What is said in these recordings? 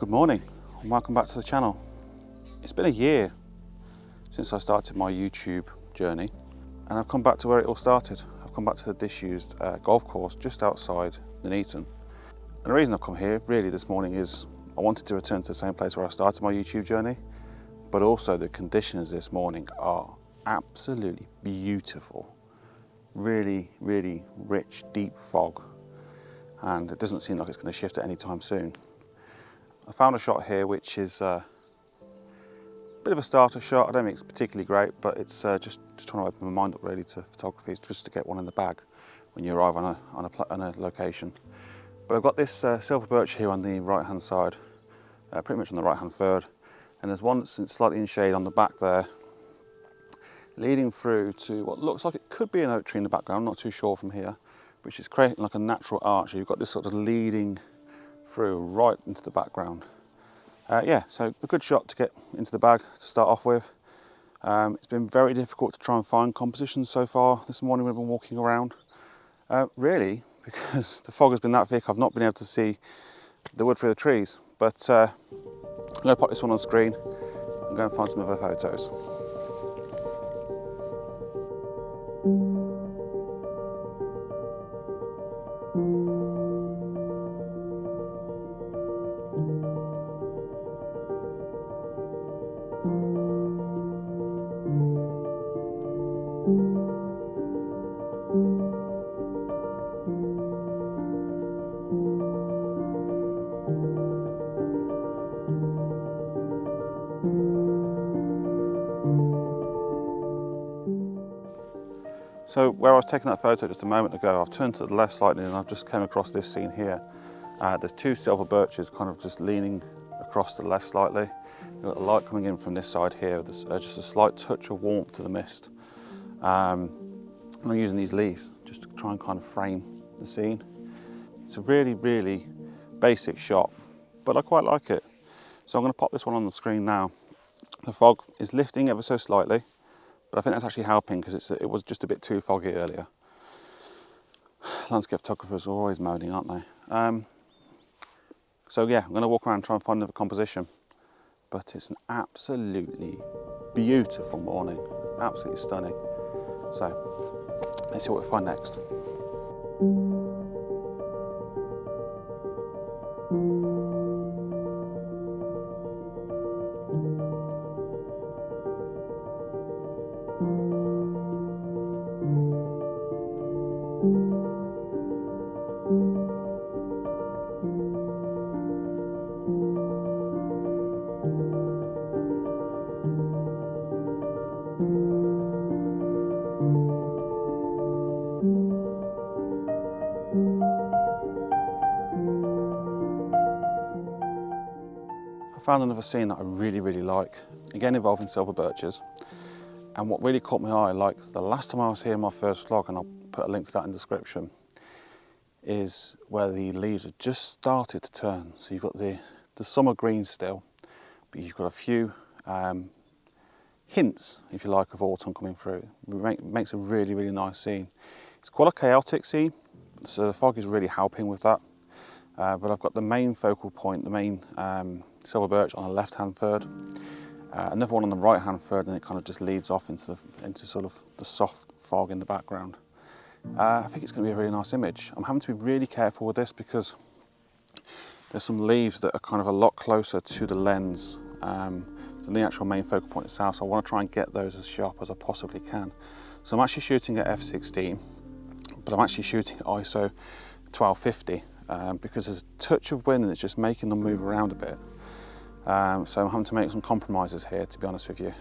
Good morning and welcome back to the channel. It's been a year since I started my YouTube journey and I've come back to where it all started. I've come back to the disused golf course just outside Nuneaton. And the reason I've come here really this morning is I wanted to return to the same place where I started my YouTube journey, but also the conditions this morning are absolutely beautiful. Really, really rich, deep fog, and it doesn't seem like it's going to shift at any time soon. I found a shot here which is a bit of a starter shot. I don't think it's particularly great, but it's just trying to open my mind up really to photography, just to get one in the bag when you arrive on a location. But I've got this silver birch here on the right hand side, pretty much on the right hand third, and there's one that's slightly in shade on the back there, leading through to what looks like it could be an oak tree in the background. I'm not too sure from here, which is creating like a natural arch. You've got this sort of leading through right into the background. Yeah, so a good shot to get into the bag to start off with. It's been very difficult to try and find compositions so far this morning when I've been walking around. Really, because the fog has been that thick, I've not been able to see the wood through the trees. But I'm going to pop this one on screen and go and find some other photos. So where I was taking that photo just a moment ago, I've turned to the left slightly and I've just came across this scene here. There's two silver birches kind of just leaning across to the left slightly. You've got the light coming in from this side here, there's just a slight touch of warmth to the mist. And I'm using these leaves just to try and kind of frame the scene. It's a really, really basic shot, but I quite like it. So I'm going to pop this one on the screen now. The fog is lifting ever so slightly, but I think that's actually helping because it was just a bit too foggy earlier. Landscape photographers are always moaning, aren't they? So yeah, I'm going to walk around and try and find another composition. But it's an absolutely beautiful morning, absolutely stunning. So let's see what we find next. I found another scene that I really, really like, again involving silver birches. And what really caught my eye, like the last time I was here in my first vlog, and I'll put a link to that in the description, is where the leaves have just started to turn. So you've got the summer green still, but you've got a few hints, if you like, of autumn coming through. It makes a really, really nice scene. It's quite a chaotic scene, so the fog is really helping with that. But I've got the main focal point, the main silver birch on the left-hand third, another one on the right-hand third, and it kind of just leads off into sort of the soft fog in the background. I think it's going to be a really nice image. I'm having to be really careful with this because there's some leaves that are kind of a lot closer to the lens than the actual main focal point itself, so I want to try and get those as sharp as I possibly can. So I'm actually shooting at f/16, but I'm actually shooting at ISO 1250 because there's a touch of wind and it's just making them move around a bit. So I'm having to make some compromises here, to be honest with you.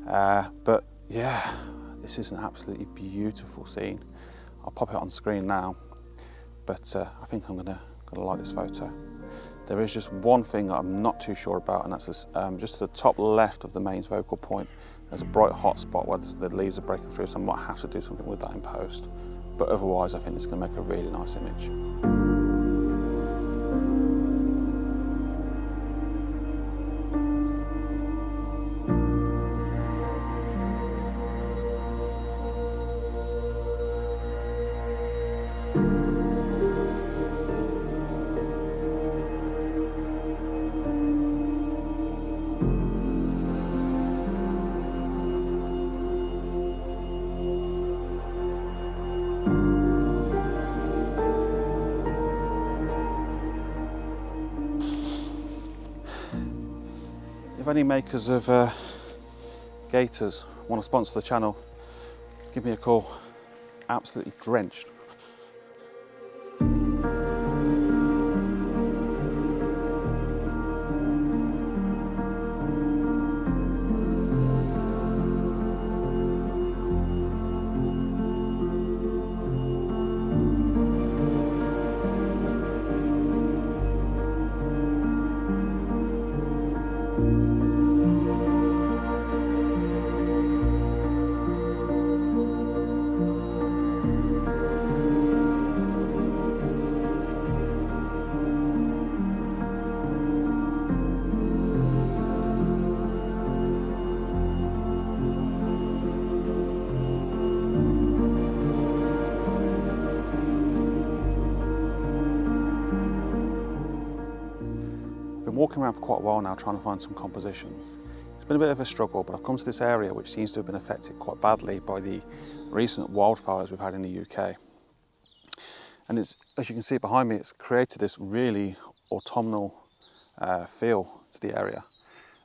But yeah, this is an absolutely beautiful scene. I'll pop it on screen now, but I think I'm gonna like this photo. There is just one thing that I'm not too sure about, and that's this, just to the top left of the main focal point, there's a bright hot spot where the leaves are breaking through, so I might have to do something with that in post. But otherwise, I think it's going to make a really nice image. If any makers of gaiters want to sponsor the channel, give me a call. Absolutely drenched. Been walking around for quite a while now trying to find some compositions. It's been a bit of a struggle, but I've come to this area which seems to have been affected quite badly by the recent wildfires we've had in the UK. And it's, as you can see behind me, it's created this really autumnal feel to the area.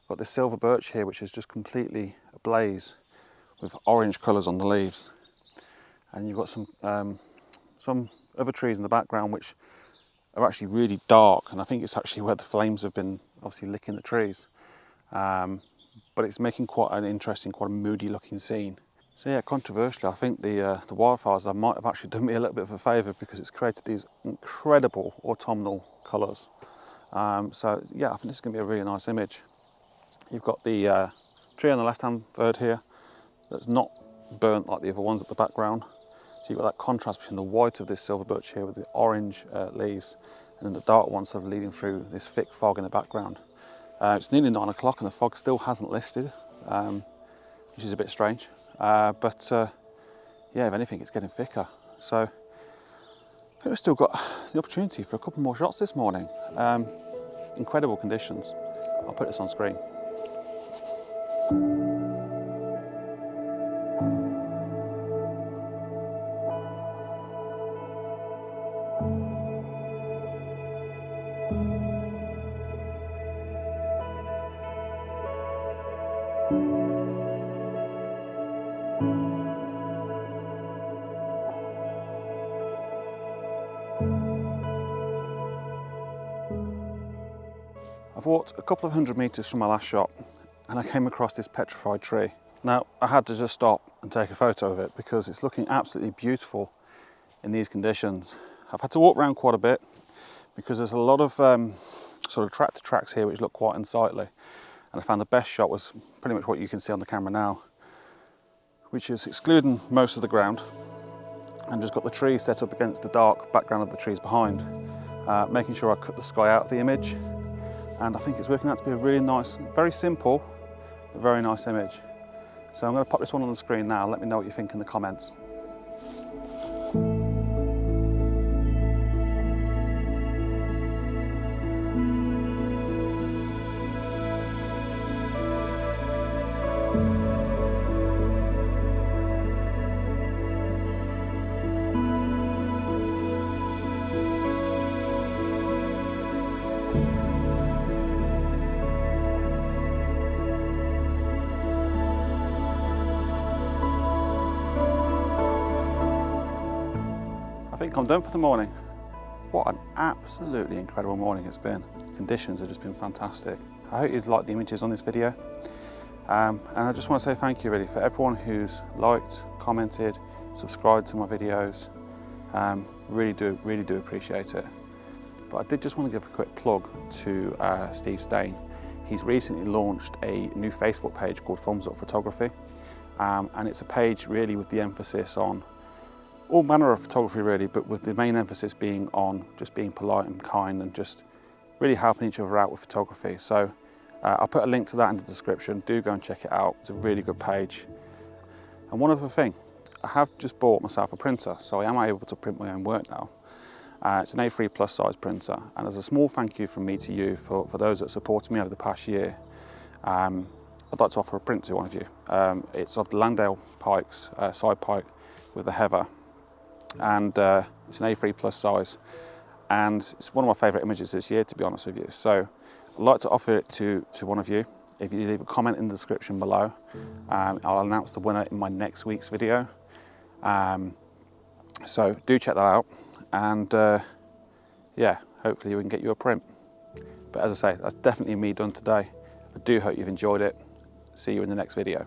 I've got this silver birch here which is just completely ablaze with orange colours on the leaves. And you've got some other trees in the background which are actually really dark, and I think it's actually where the flames have been obviously licking the trees. But it's making quite an interesting, quite a moody looking scene. So yeah, controversially, I think the wildfires might have actually done me a little bit of a favour, because it's created these incredible autumnal colours. So yeah, I think this is going to be a really nice image. You've got the tree on the left-hand third here that's not burnt like the other ones at the background. So you've got that contrast between the white of this silver birch here with the orange leaves, and then the dark one sort of leading through this thick fog in the background. It's nearly 9 o'clock and the fog still hasn't lifted, which is a bit strange. But yeah, if anything, it's getting thicker. So I think we've still got the opportunity for a couple more shots this morning. Incredible conditions. I'll put this on screen. I've walked a couple of 100 metres from my last shot and I came across this petrified tree. Now, I had to just stop and take a photo of it because it's looking absolutely beautiful in these conditions. I've had to walk around quite a bit because there's a lot of sort of tractor tracks here which look quite unsightly, and I found the best shot was pretty much what you can see on the camera now, which is excluding most of the ground and just got the tree set up against the dark background of the trees behind, making sure I cut the sky out of the image. And I think it's working out to be a really nice, very simple, but very nice image. So I'm going to pop this one on the screen now. Let me know what you think in the comments. I think I'm done for the morning. What an absolutely incredible morning it's been. Conditions have just been fantastic. I hope you've liked the images on this video. And I just want to say thank you really for everyone who's liked, commented, subscribed to my videos. Really do appreciate it. But I did just want to give a quick plug to Steve Stain. He's recently launched a new Facebook page called Thumbs Up Photography. And it's a page really with the emphasis on all manner of photography really, but with the main emphasis being on just being polite and kind and just really helping each other out with photography. So I'll put a link to that in the description. Do go and check it out. It's a really good page. And one other thing, I have just bought myself a printer, so I am able to print my own work now. It's an A3 plus size printer, and as a small thank you from me to you for those that supported me over the past year, I'd like to offer a print to one of you. It's of the Landale Pikes, side pike with the heather. And it's an A3 plus size, and it's one of my favourite images this year, to be honest with you. So I'd like to offer it to one of you. If you leave a comment in the description below, I'll announce the winner in my next week's video. So do check that out, and yeah, hopefully we can get you a print. But as I say, that's definitely me done today. I do hope you've enjoyed it. See you in the next video.